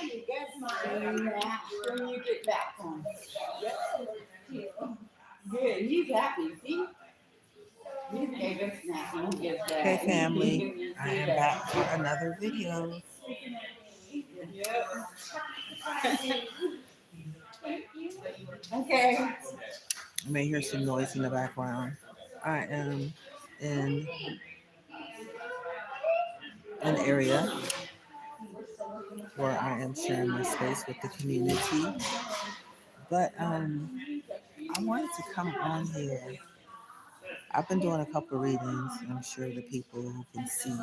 you get when you get back home. Good. He's happy. See? He's gave us snack when he gets Hey back. family, You can I see am that. back for another video. Yep. Okay. You may hear some noise in the background. I am in an area where I am sharing my space with the community. But I wanted to come on here. I've been doing a couple of readings, and I'm sure the people who can see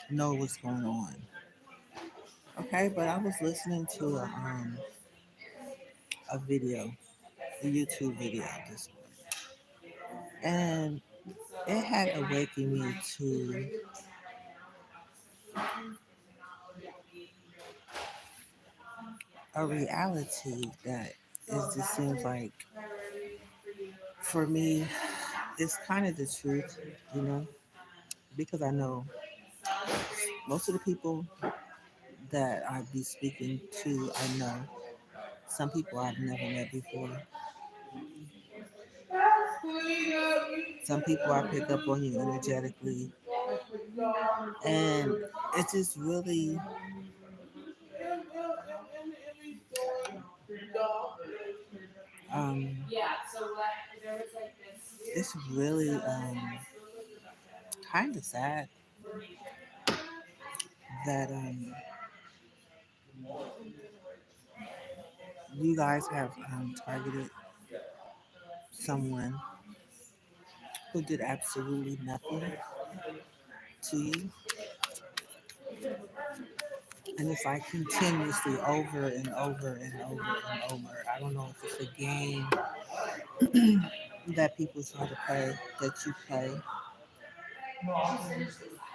know what's going on. Okay, but I was listening to a video, a YouTube video this morning, and it had awakened me to a reality that is just seems like for me it's kind of the truth, you know, because I know most of the people that I be speaking to, I know some people I've never met before. Some people I pick up on you energetically, and it just really, um, it's really kind of sad that you guys have targeted someone who did absolutely nothing to you. And it's like continuously over and over and over and over. I don't know if it's a game that people try to play, that you play,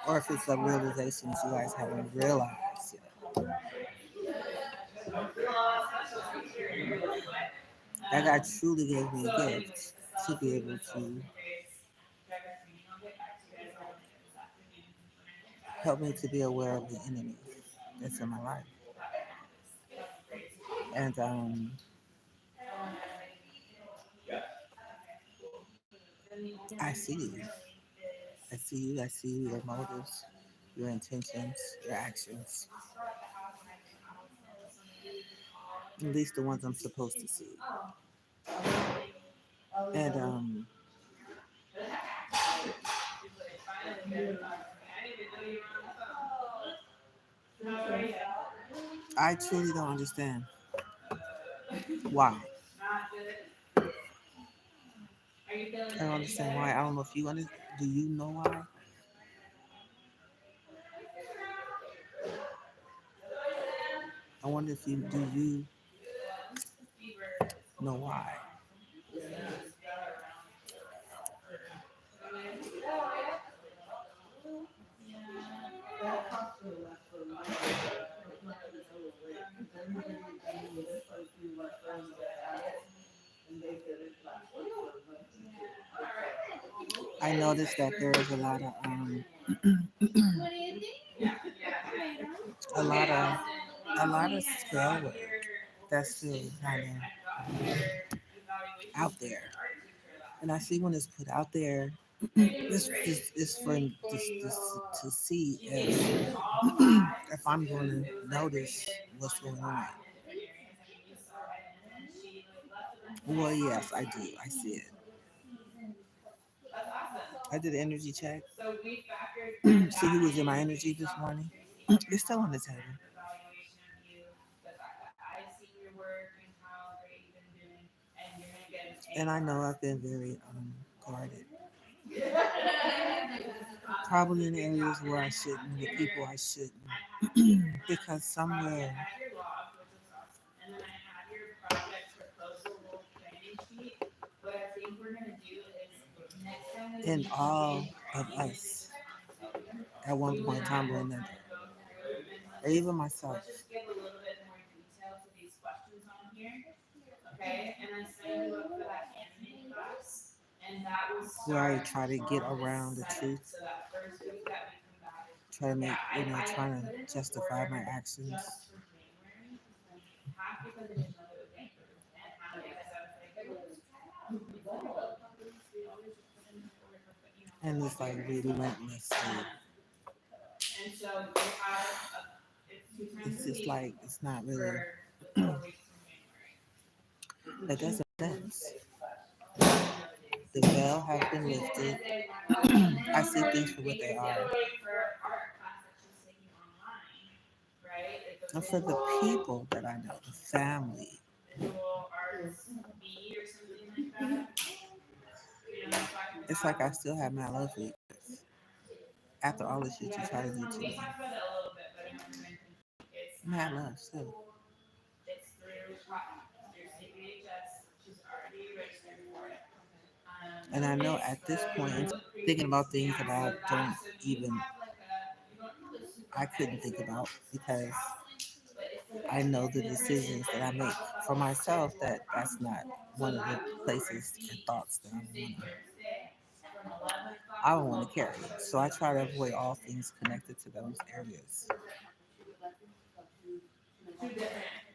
or if it's a realization that you guys haven't realized yet. That God truly gave me a gift to be able to help me to be aware of the enemy that's in my life. And I see you. I see you. I see your motives, your intentions, your actions. At least the ones I'm supposed to see. And I truly don't understand why. I don't understand why. I don't know if you under. Do you know why? I wonder if you do. You know why? I noticed that there is a lot of a lot of spell work that's still kind of out there. And I see when it's put out there, this is for this to see if I'm going to notice what's going on. Well, yes, I do. I see it. I did an energy check. See who was in my energy this morning. It's still on the table. And I know I've been very guarded. Probably in areas where I shouldn't, with people I shouldn't. Because somewhere in all of us, at one point in time or another, or even myself, where I try to get around the truth, try to make, trying to justify my actions. And it's like relentlessly. It's just like, it's not really, that doesn't make sense. The veil has been lifted. I see things for what they are. And for the people that I know, the family, it's like I still have mad love for you after all the shit you try to do to me. Mad love still. And I know at this point, thinking about things that I don't even, I couldn't think about because I know the decisions that I make for myself, that that's not one of the places and thoughts that I want to carry. So I try to avoid all things connected to those areas.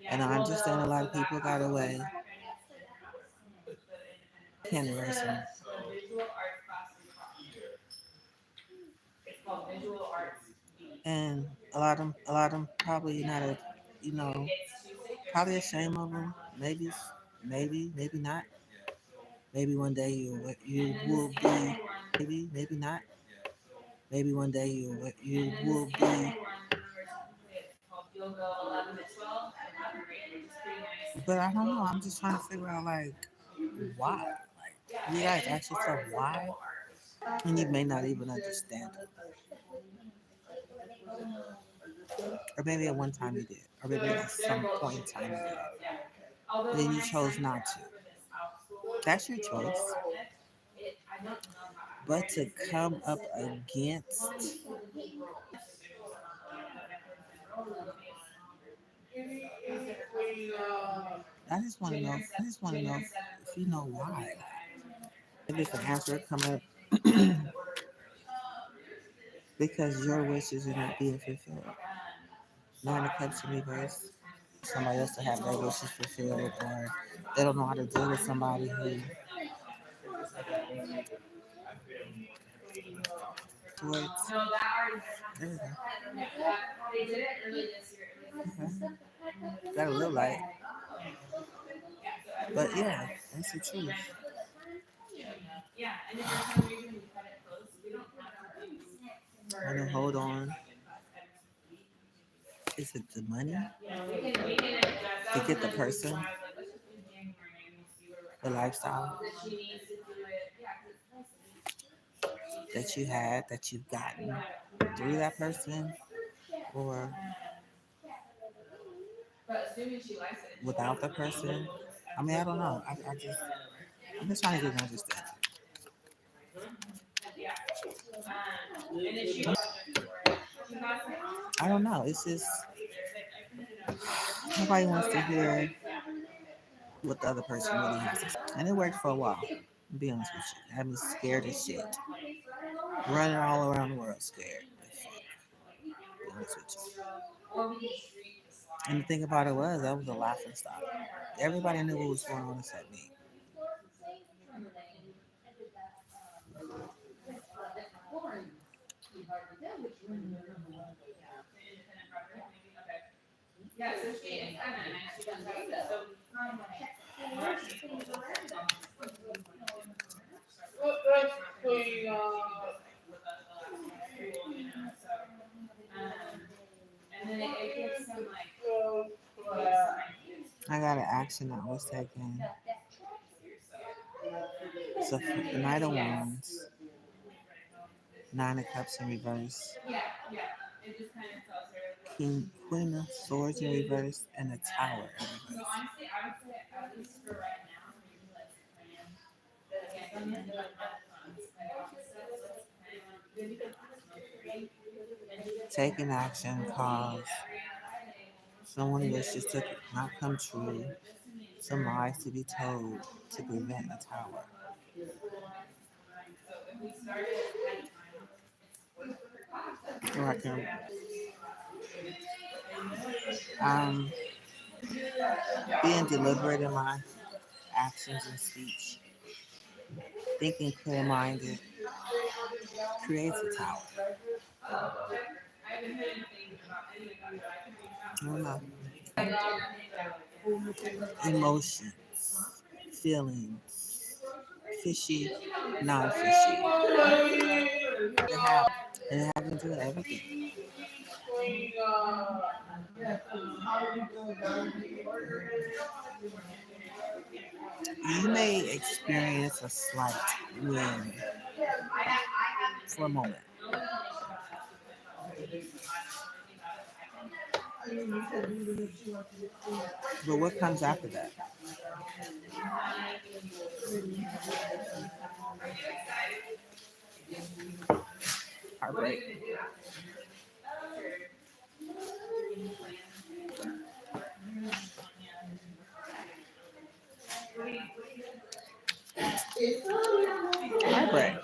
And I understand a lot of people got away. Can't erase them. And a lot of them probably not a, you know, probably ashamed of them. Maybe not. Maybe one day you will be. Maybe not. Maybe one day you will be. But I don't know. I'm just trying to figure out like why. Like you guys ask yourself why, and you may not even understand it. Or maybe at one time you did, or maybe at some point in time you did. And then you chose not to. That's your choice. But to come up against, I just want to know. I just want to know if you know why. If it's an answer come up because your wishes are not being fulfilled. Nine of Cups in reverse. Somebody else to have their wishes fulfilled, or they don't know how to deal with somebody who towards. There we go. Okay. Got a little light, but yeah, that's the truth. I'm gonna hold on. Is it the money to get the person, the lifestyle that you had, that you've gotten through that person, or without the person? I mean, I don't know. I'm just trying to get an understanding. I don't know. It's just nobody wants to hear what the other person really has to say. And it worked for a while. To be honest with you, I had me scared as shit, running all around the world scared. To be honest with you. And the thing about it was, that was a laughing stock. Everybody knew what was going on except me. I got an action that was taken. So the Knight of Wands, Nine of Cups in reverse, Queen of Swords in reverse, and the Tower in reverse. Taking action cause someone wishes to not come true, some lies to be told to prevent the Tower. Or I can um, being deliberate in my actions and speech, thinking clear minded creates a tower. I don't know. Emotions, feelings, fishy, non fishy. And it happens with everything. You may experience a slight win for a moment, but what comes after that? Heartbreak. Heartbreak.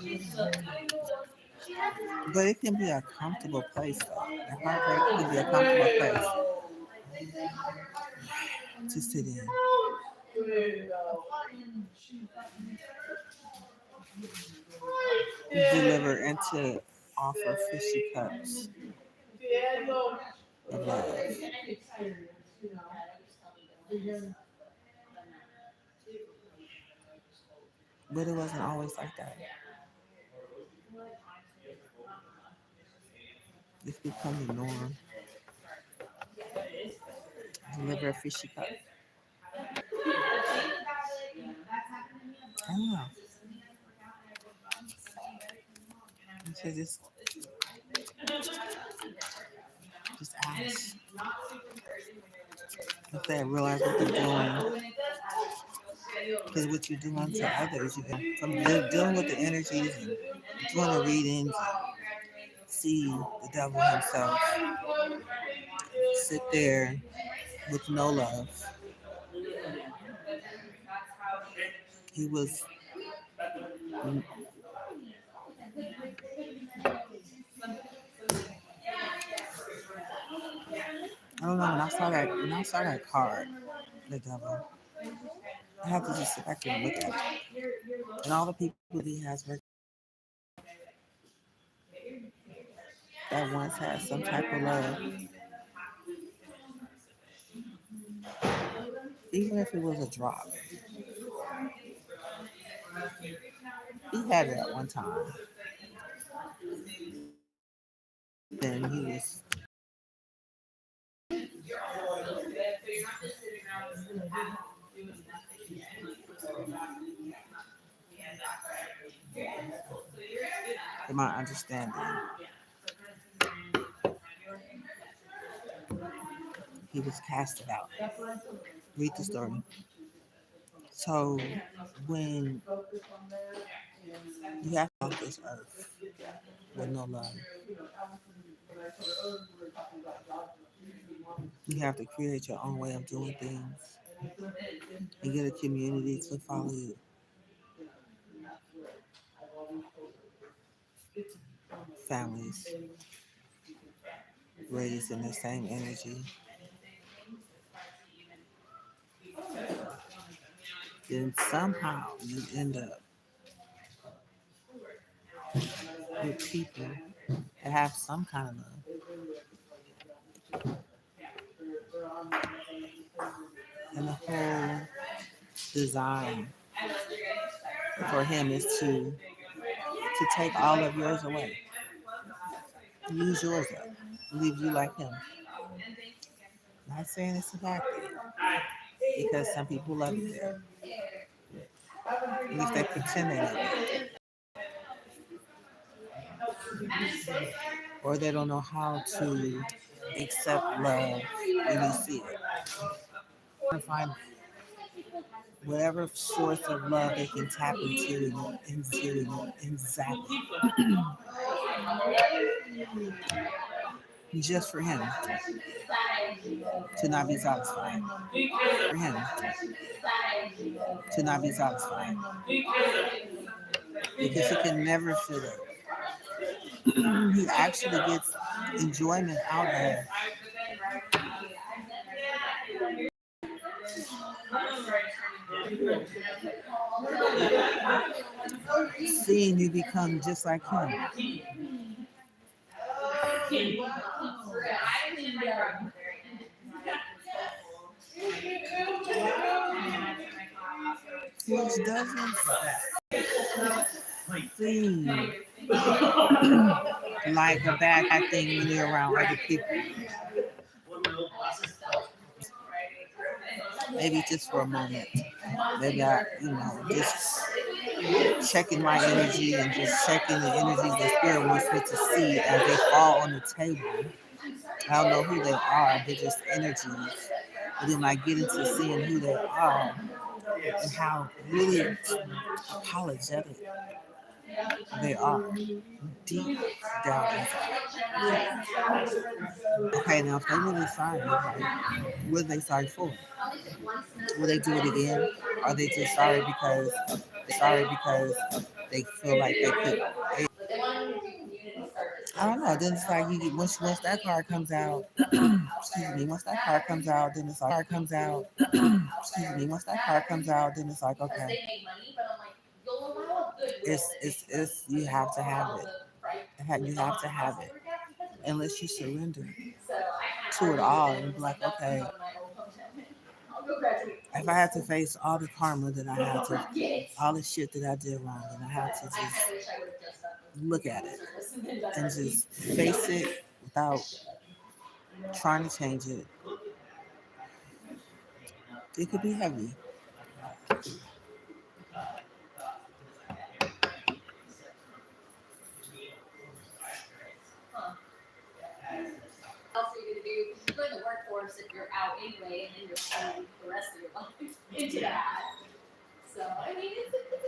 But it can be a comfortable place, though. The heartbreak can be a comfortable place to sit in. Deliver and to offer fishy cups of love. But it wasn't always like that. It's become the norm. Deliver a fishy cup. I don't know. You should just ask. If they realize what they're doing, because what you're doing to others, you can from dealing with the energies and doing the readings, and see the devil himself sit there with no love. He was, I don't know. When I saw that card, the devil, I had to just sit back and look at it, and all the people that he has that once had some type of love, even if it was a drop, he had it at one time. Then he was, in my understanding, he was casted out. Read the story. So when you have to walk this earth with no love, you have to create your own way of doing things and get a community to follow you. Families raised in the same energy, then somehow you end up with people that have some kind of love. And the whole design for him is to take all of yours away, use yours up, leave you like him. Not saying it's a bad thing, because some people love it there. At least they pretend they love it, or they don't know how to accept love when you see it. And find whatever source of love they can tap into and zap it just for him to not be satisfied. For him to not be satisfied. because he can never feel it. He actually gets enjoyment out of seeing you become just like him. Which doesn't seem like a bad thing when you're around other people. Maybe just for a moment. Maybe just checking my energy and just checking the energies that spirit wants me to see as they fall on the table. I don't know who they are, they're just energies. But then I get into seeing who they are and how really apologetic they are deep down inside. Okay, now if they really sorry, like, what are they sorry for? Will they do it again? Are they just sorry because they feel like they could? I don't know. Then it's like you get, once that card comes out. Excuse me. Once that card comes out, then it's like excuse me. Once that card comes out, then it's like okay. It's you have to have it. You have to have it unless you surrender to it all and be like, okay, if I had to face all the karma that I had to, all the shit that I did wrong, and I had to just look at it and just face it without trying to change it, it could be heavy.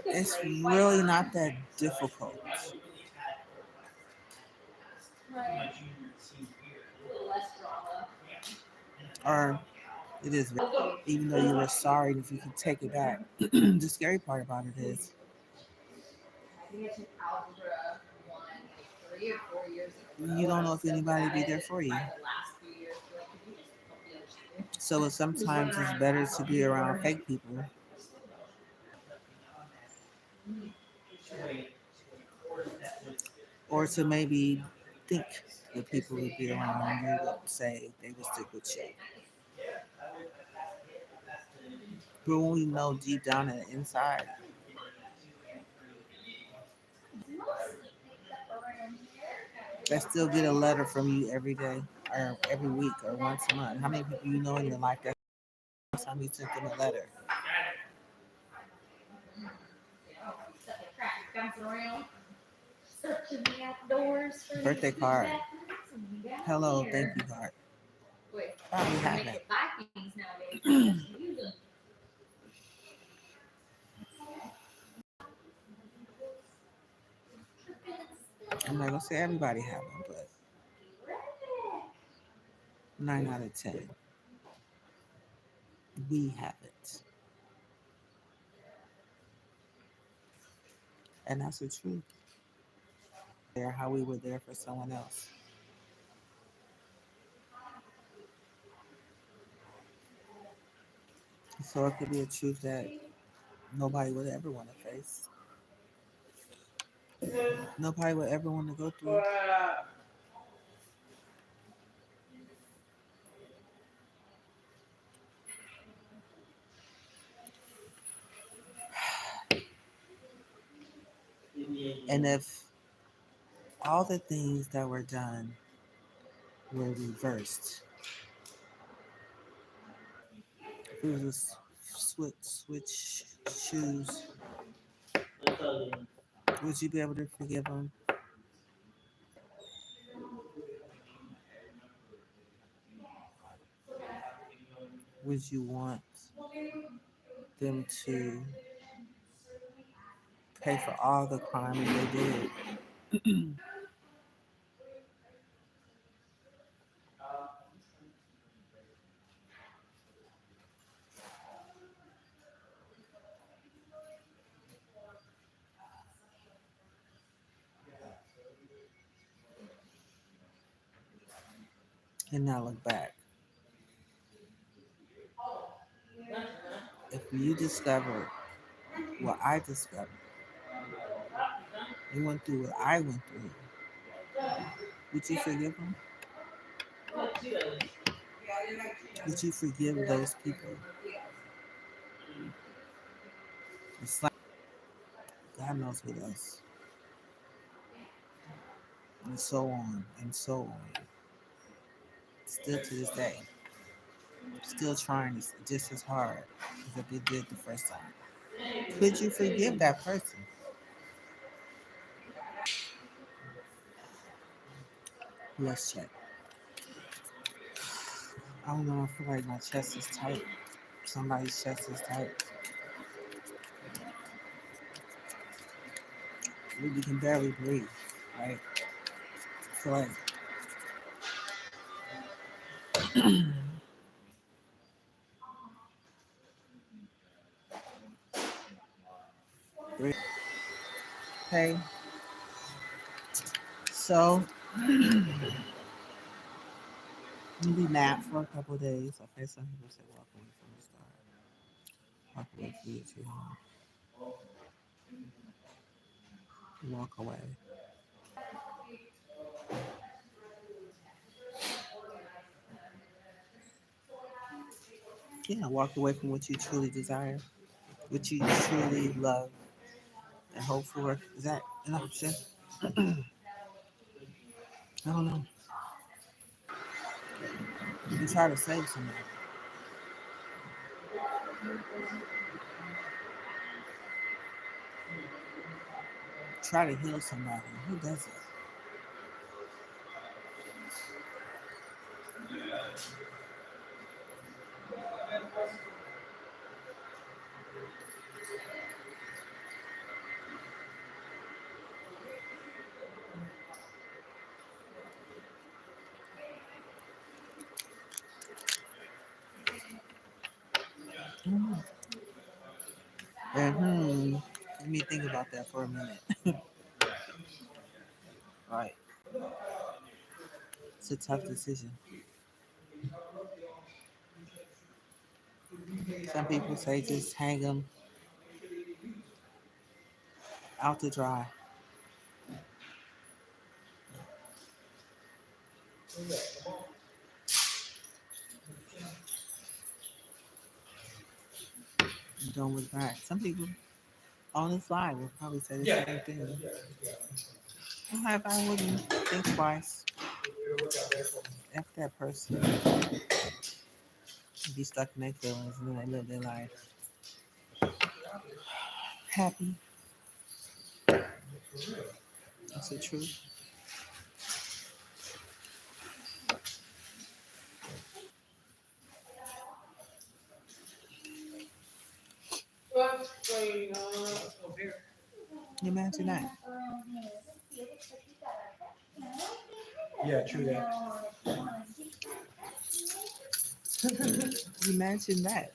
It's really not that difficult. Or it is, even though you were sorry, if you can take it back. The scary part about it is you don't know if anybody will be there for you. So sometimes it's better to be around fake people or to maybe think that people would be around you would say they would stick with you. But when we know deep down in the inside, I still get a letter from you every day or every week or once a month. How many people you know in your life that time you sent them a letter? Birthday card. Hello, thank you card. Probably haven't. I'm not gonna say everybody have them, but 9 out of 10, we have it, and that's the truth. There, how we were there for someone else. So it could be a truth that nobody would ever want to face. Nobody would ever want to go through. And if all the things that were done were reversed, if it was a switch shoes, would you be able to forgive them? Would you want them to pay for all the crime that they did? and now look back. If you discovered what I discovered, you went through what I went through, would you forgive them? Would you forgive those people? It's like God knows who does. And so on and so on. Still to this day, still trying just as hard as if you did the first time. Could you forgive that person? Let's check. I don't know. I feel like my chest is tight. Somebody's chest is tight. We can barely breathe, right? I feel like breathe. Okay. So you'll be mad for a couple of days. Okay, some people say walk away from the start. Walk away from your true home. Walk away. Yeah, walk away from what you truly desire, what you truly love and hope for. Is that an option? I don't know. You can try to save somebody. Try to heal somebody. Who does it? Mm-hmm. Let me think about that for a minute. Right. It's a tough decision. Some people say just hang them out to dry. And don't look back. Some people on this line will probably say the same thing. However, I wouldn't think twice. F that person. Be stuck in their feelings and then they live their life happy. That's the truth. Imagine that. Yeah, true that. Imagine that.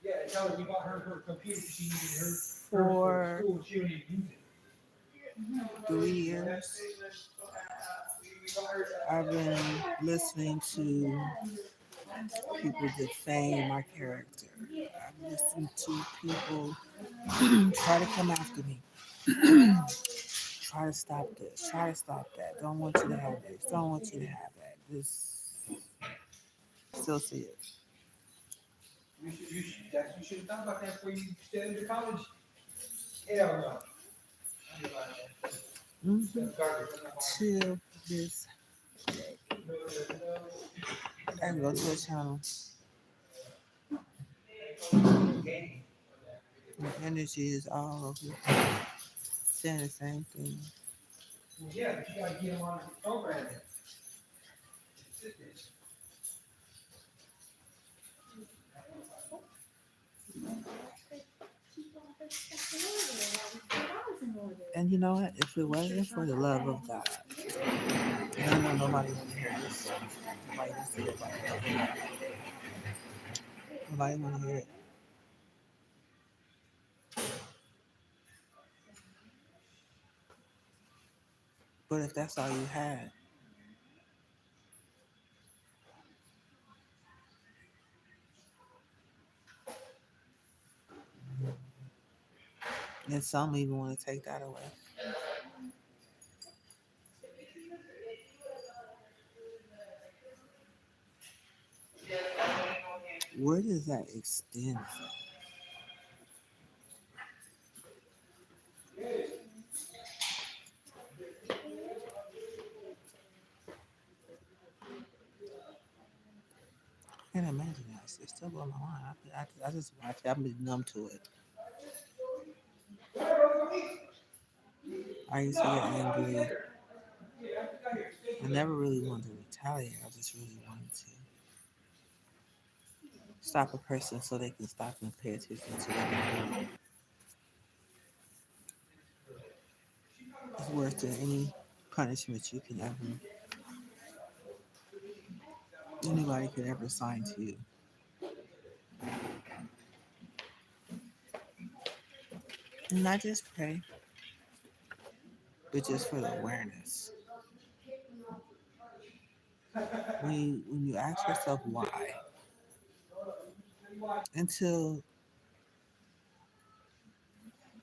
Yeah, tell her we bought her computer. She needed her For school. She don't even use it. 3 years, I've been listening to people defame my character. I've listened to people try to come after me. Try to stop this. Try to stop that. Don't want you to have this. Don't want you to have that. This still see it. You should have thought about that before you stayed into college. Hell no. Mm-hmm. Till this day. I can go to a channel. My energy is all over. Saying the same thing. Well, yeah, but you gotta get them on the program. And you know what? If it wasn't for the love of God, and I know nobody want to hear this. Nobody wants to hear about the love of God. Nobody want to hear it. But if that's all you had, then some even want to take that away. Where does that extend from? I can't imagine that. It still blows my mind. I just watch it. I'm just numb to it. I used to get angry. I never really wanted to retaliate. I just really wanted to stop a person so they can stop and pay attention to what they're doing. It's worse than any punishment you can ever, anybody could ever assign to you. And not just pray, but just for the awareness. When you ask yourself why, until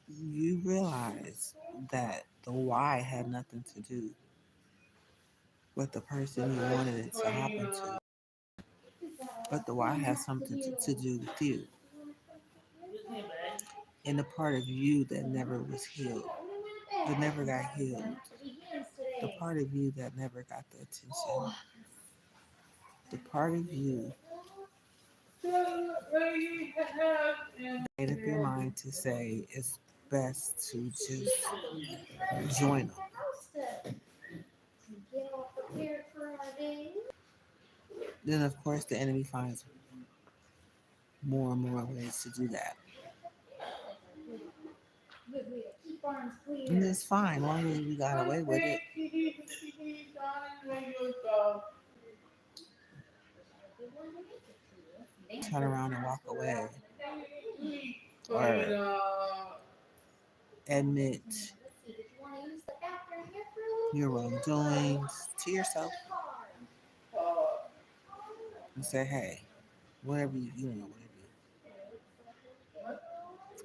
you realize that the why had nothing to do with the person you wanted it to happen to, but the why has something to do with you and the part of you that never was healed, that never got healed, the part of you that never got the attention, the part of you made up your mind to say it's best to just join them. Then, of course, the enemy finds more and more ways to do that. And it's fine, as long as we got away with it. Turn around and walk away. Or admit your wrongdoings to yourself and say, hey, whatever whatever.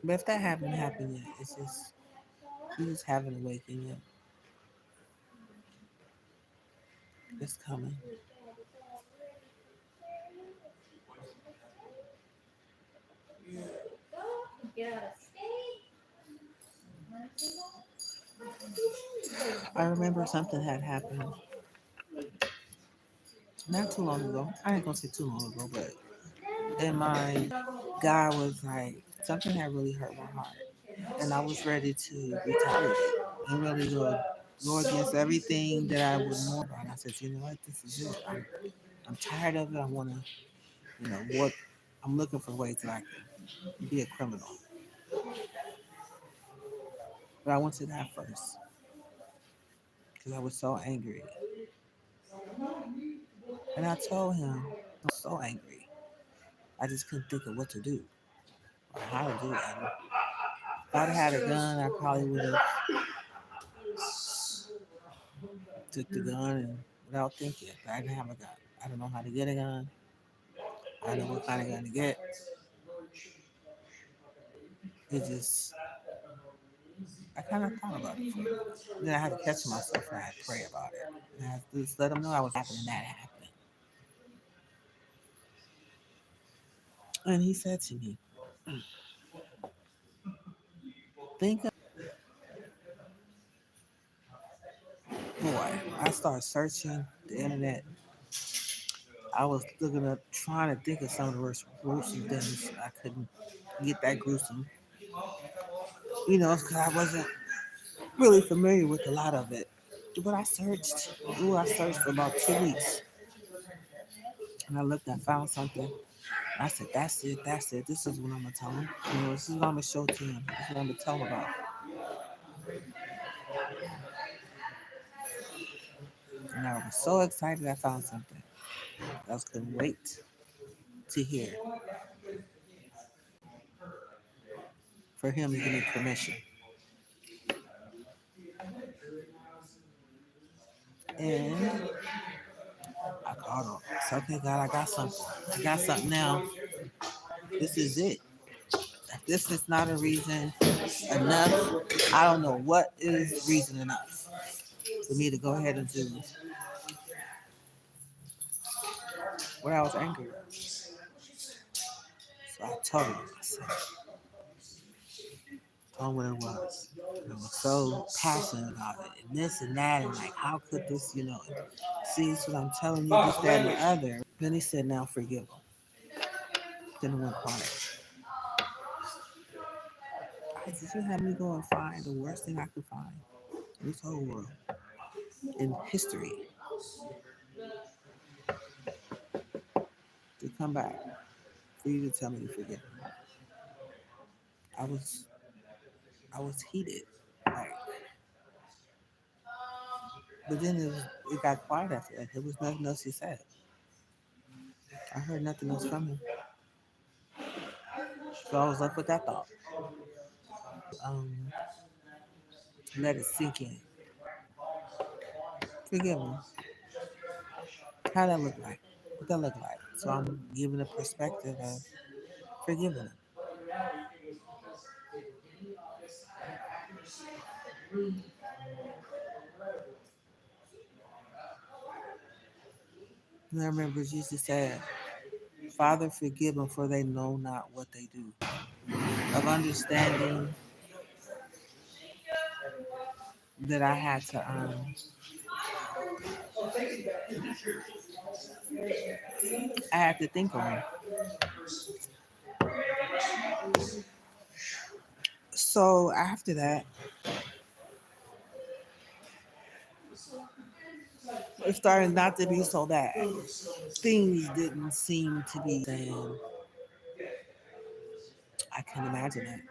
But if that haven't happened yet, it's just, you just haven't awakened yet. It's coming. I remember something had happened not too long ago. I ain't gonna say too long ago, but and my guy was like, something had really hurt my heart. And I was ready to retaliate and really go against everything that I was more about. I said, you know what, this is it. I'm tired of it. I want to, what I'm looking for ways that I can be a criminal. But I went to that first because I was so angry. And I told him, I'm so angry. I just couldn't think of what to do or how to do it. And if I'd had a gun, I probably would have took the gun and without thinking. But I didn't have a gun. I don't know how to get a gun. I don't know what kind of gun to get. It just, I kind of thought about it. Then I had to catch myself and I had to pray about it. And I had to just let him know I was happening, that happened. And he said to me, think of, boy, I started searching the internet. I was looking up, trying to think of some of the worst gruesome things. I couldn't get that gruesome, because I wasn't really familiar with a lot of it. But I searched. I searched for about 2 weeks. And I looked, I found something. I said, that's it, that's it. This is what I'm going to tell him. This is what I'm going to show to him. This is what I'm going to tell him about. And I was so excited I found something. I just couldn't wait to hear for him to give me permission. And I called him. I said, okay, God, I got something. I got something now. This is it. If this is not a reason enough, I don't know what is reason enough for me to go ahead and do what I was angry with. So I told him, I said, told him what it was. And I was so passionate about it, and this and that, and like, how could this, see, it's what I'm telling you, this, that, and the other. Then he said, now forgive him. Then it went quiet. I said, you had me go and find the worst thing I could find in this whole world, in history, to come back for you to tell me to forgive him. I was, I was heated, like, but then it got quiet after that. There was nothing else he said. I heard nothing else from him, so I was left with that thought. Um, Let it sink in. Forgive him. How that look like? What that look like? So I'm giving a perspective of forgiving him. And I remember Jesus said, Father, forgive them, for they know not what they do. Of understanding that I had to, I had to think on. So after that, it started not to be so bad. Things didn't seem to be saying, I can imagine it.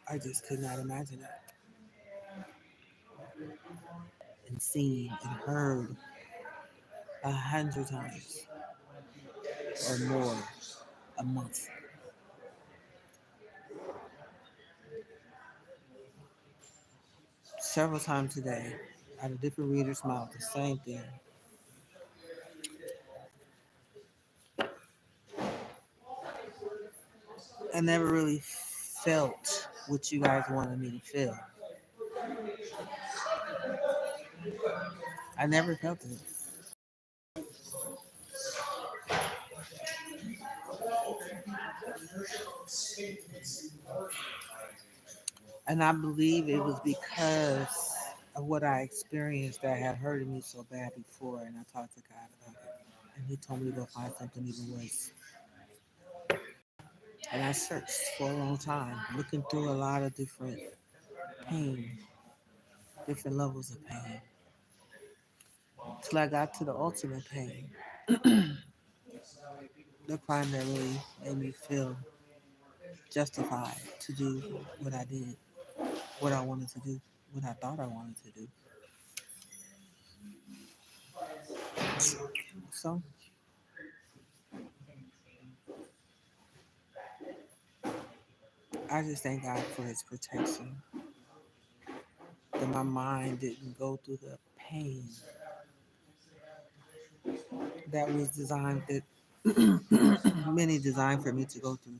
I just could not imagine it. And seen and heard 100 times or more a month. Several times a day, out of different readers' mouth, the same thing. I never really felt what you guys wanted me to feel. I never felt it. And I believe it was because of what I experienced that had hurted me so bad before. And I talked to God about it. And He told me to go find something even worse. And I searched for a long time, looking through a lot of different pain, different levels of pain, till I got to the ultimate pain, the crime that really made me feel justified to do what I did, what I wanted to do, what I thought I wanted to do. So I just thank God for His protection, that my mind didn't go through the pain that was designed, that many designed for me to go through.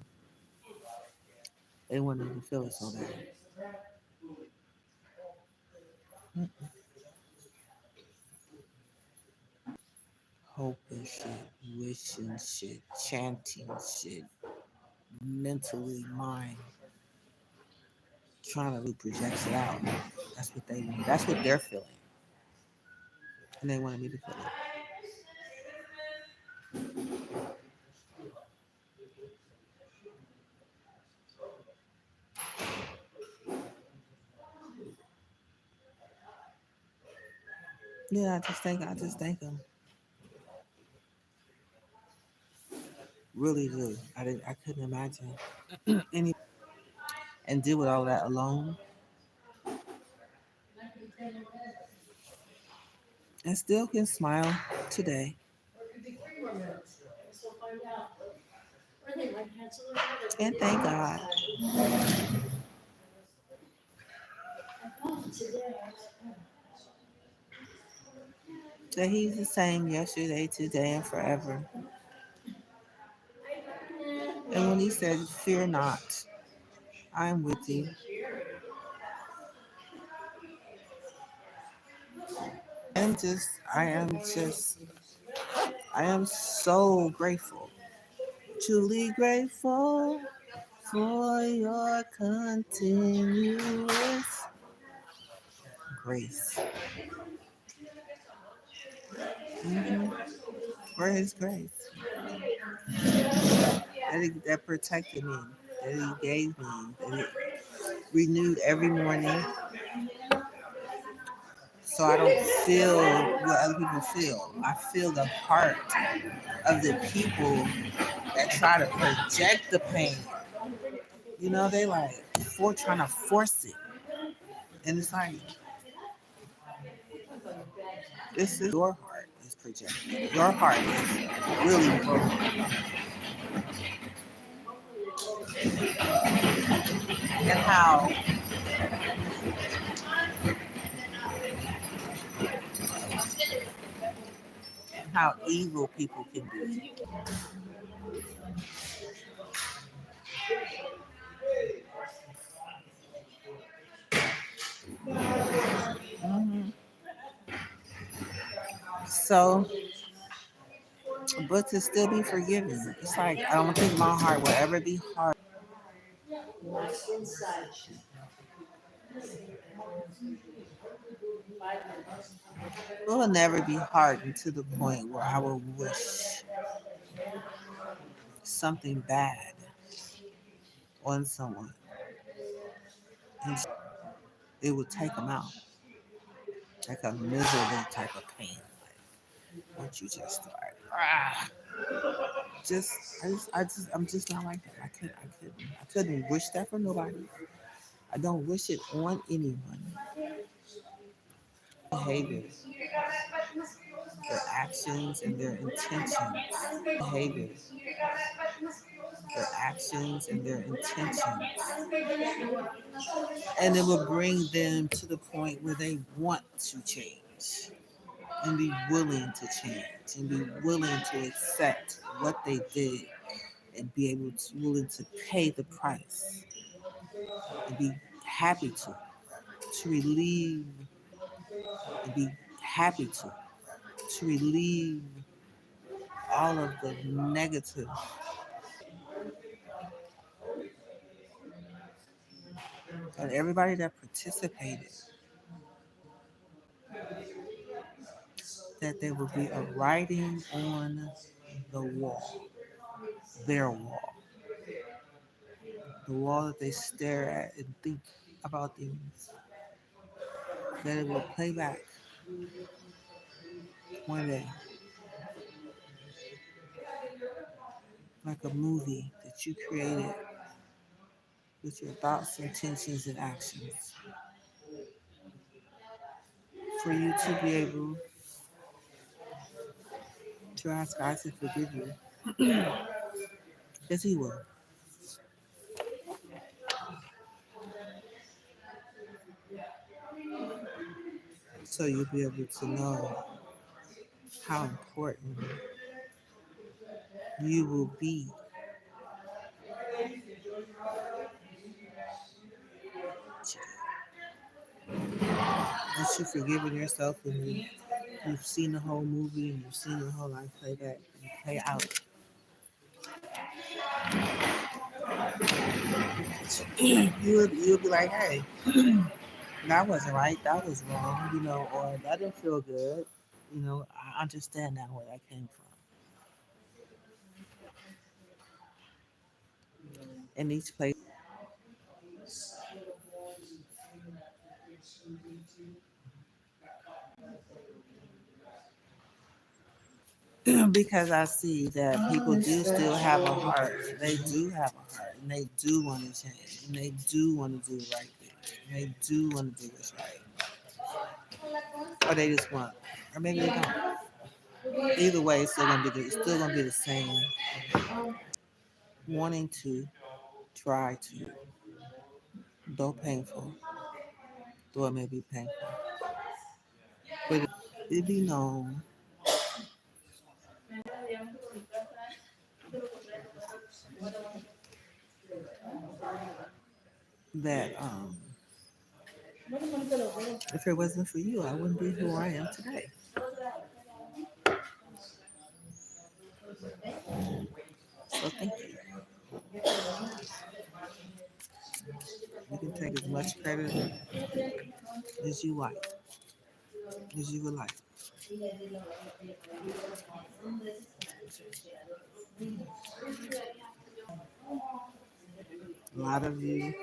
They wanted to feel it so bad. Hoping shit, wishing shit, chanting shit, mentally mind trying to project it out. That's what they want. That's what they're feeling. And they wanted me to feel it. Yeah, I just thank them. Really do. I couldn't imagine any and deal with all that alone. and still can smile today. And thank God that He's the same yesterday, today, and forever. And when He said, "Fear not, I am with you," I am just, I am so grateful, truly grateful for your continuous grace. Mhm. For His grace that protected me, that He gave me, that He renewed every morning, so I don't feel what other people feel. I feel the heart of the people that try to project the pain. They like trying to force it, and it's like this is your heart is projected. Your heart is really broken, and how evil people can be. Hmm. So, but to still be forgiven, it's like I don't think my heart will ever be hard. It will never be hardened to the point where I will wish something bad on someone, and it would take them out, like a miserable type of pain. Like, what you just like, just, I'm just not like that. I couldn't wish that for nobody. I don't wish it on anyone. Behaviors, their actions, and their intentions. Behaviors, their actions, and their intentions. And it will bring them to the point where they want to change and be willing to change and be willing to accept what they did and be able to willing to pay the price and be happy to relieve and be happy to relieve all of the negative. And everybody that participated, that there will be a writing on the wall, their wall, the wall that they stare at and think about things, that it will play back one day like a movie that you created with your thoughts, intentions, and actions, for you to be able to ask God to forgive you, because He will. So you'll be able to know how important you will be once you've forgiven yourself and you've seen the whole movie and you've seen your whole life play back and play out. You'll be like, hey, that wasn't right, that was wrong, or that didn't feel good. I understand now where that came from. In each place, because I see that people do still have a heart. They do have a heart, and they do want to change, and they do want to do the right thing, and they do want to do what's right. or they just want, or maybe they don't. Either way, it's still gonna be the same. Wanting to try to, though painful, though it may be painful, but it be known that if it wasn't for you, I wouldn't be who I am today. So thank you. You can take as much credit as you like, as you would like. A lot of you,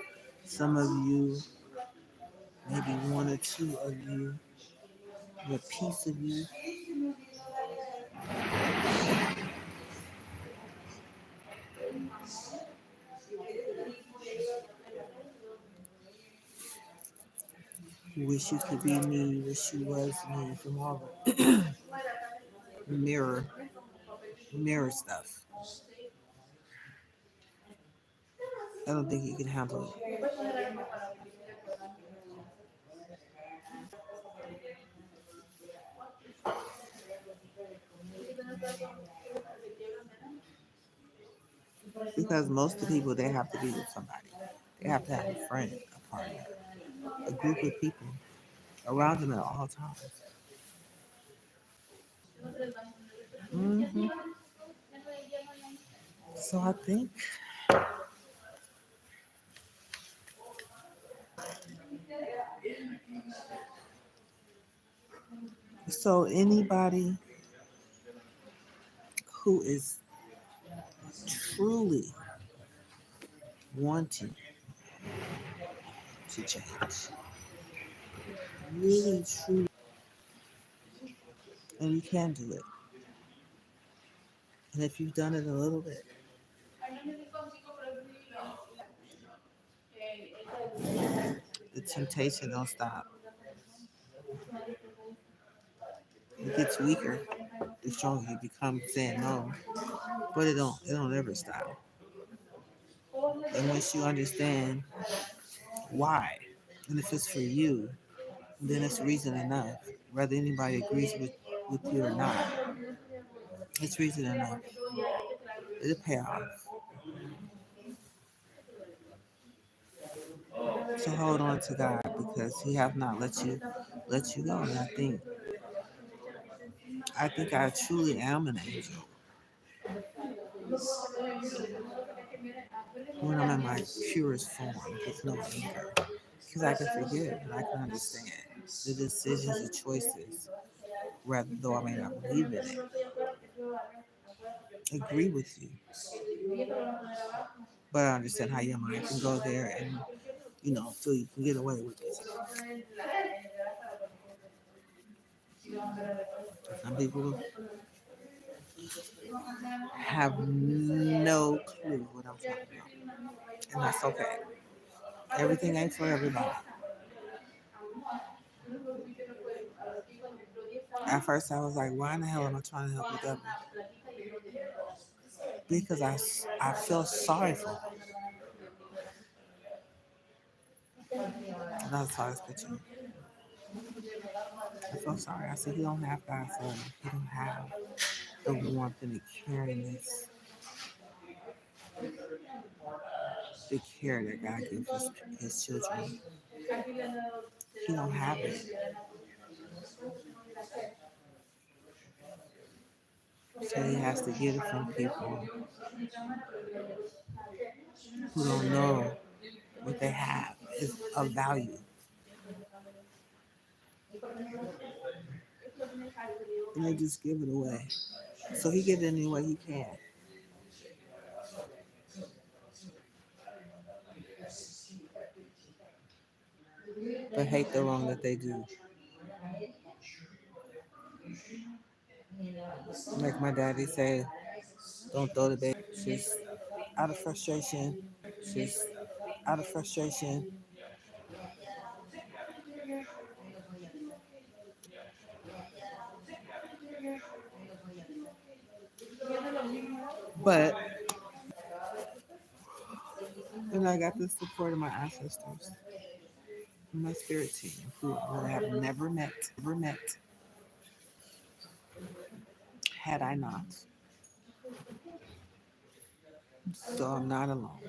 some of you, maybe one or two of you, a piece of you, wish you could be me, wish you was me, from all the mirror stuff. I don't think you can handle it because most of the people they have to be with somebody. They have to have a friend, a partner, a group of people around them at all times. hmm So I think so. Anybody who is truly wanting to change, really, truly, and you can do it. And if you've done it a little bit, the temptation don't stop. It gets weaker the stronger you become saying no, but it don't ever stop. And once you understand why, and if it's for you, then it's reason enough. Whether anybody agrees with you or not, it's reason enough. It'll pay off. So hold on to God because He have not let you go. And I think I truly am an angel when I'm in my purest form with no anger. Because I can forgive and I can understand the decisions and choices, rather though I may not believe in it, agree with you. But I understand how your mind can go there and feel you can get away with it. Some people have no clue what I'm talking about. And that's okay. Everything ain't for everybody. At first, I was like, why in the hell am I trying to help the devil? Because I feel sorry for him. And that's how I was picturing. I feel sorry. I said, he don't have God's love. He don't have the warmth and the caringness, the care that God gives his children. He don't have it. So he has to get it from people who don't know what they have is of value. And they just give it away. So he get it any way he can. But hate the wrong that they do. Like my daddy say, don't throw the baby. Just out of frustration. Just out of frustration. But and I got the support of my ancestors, my spirit team, who I have never met had I not. So I'm not alone.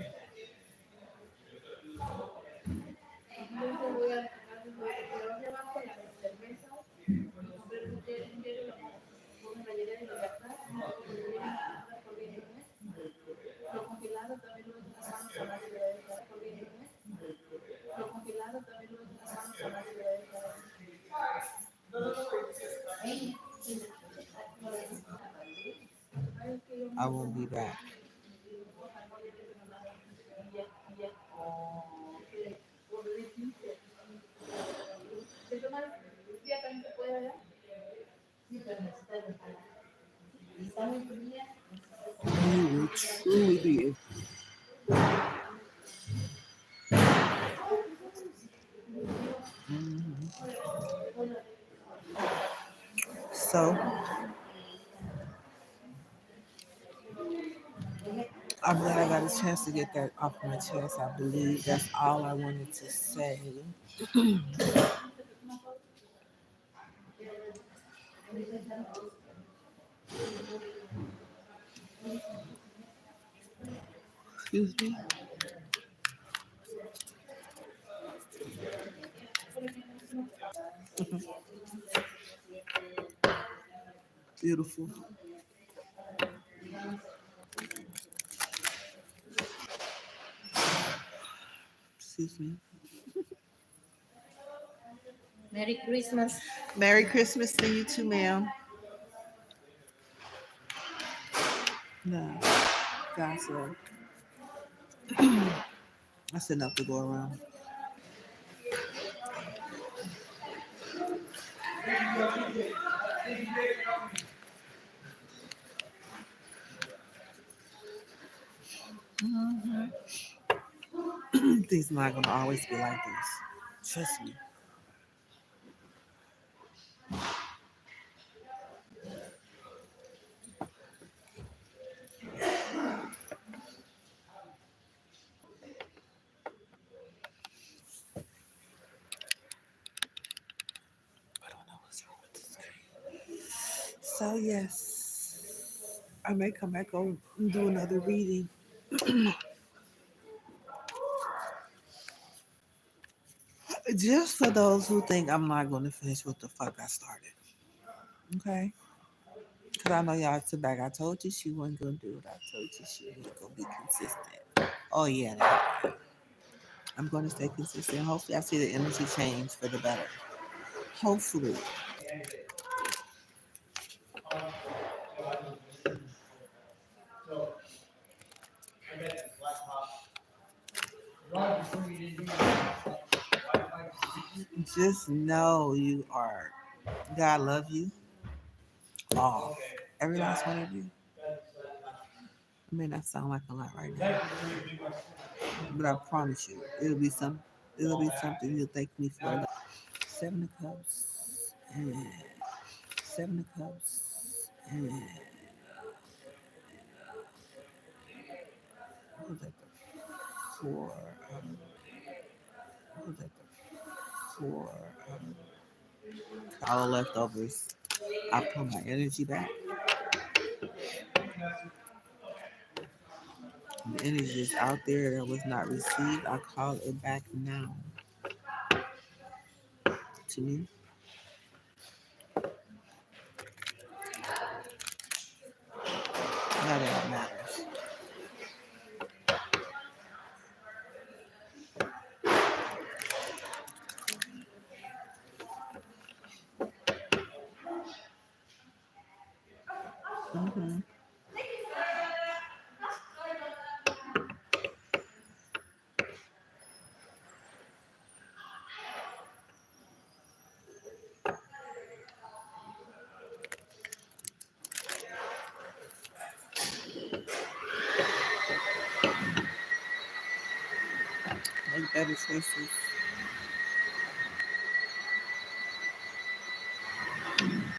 I won't be back. You will truly be. Mhm. So I'm glad I got a chance to get that off my chest. I believe that's all I wanted to say. Excuse me. Beautiful. Excuse me. Merry Christmas. Merry Christmas to you too, ma'am. No, gossip. That's enough to go around. Mhm. Things not gonna always be like this. Trust me. I don't know what's wrong with this screen. So yes, I may come back on and do another reading. Just for those who think I'm not gonna finish what the fuck I started. Okay? Cause I know y'all sit back. I told you she wasn't gonna do it. I told you she was gonna be consistent. Oh yeah, I'm gonna stay consistent. Hopefully I see the energy change for the better. Hopefully. Just know you are God love you all. Every last one of you. It may not sound like a lot right now, but I promise you, it'll be something you'll thank me for. Seven of Cups and Seven of Cups and what was that? The four. What was that? The four. All the leftovers. I put my energy back. The energy is out there that was not received. I call it back now to me. Not that it matters. Hmm. Make better choices.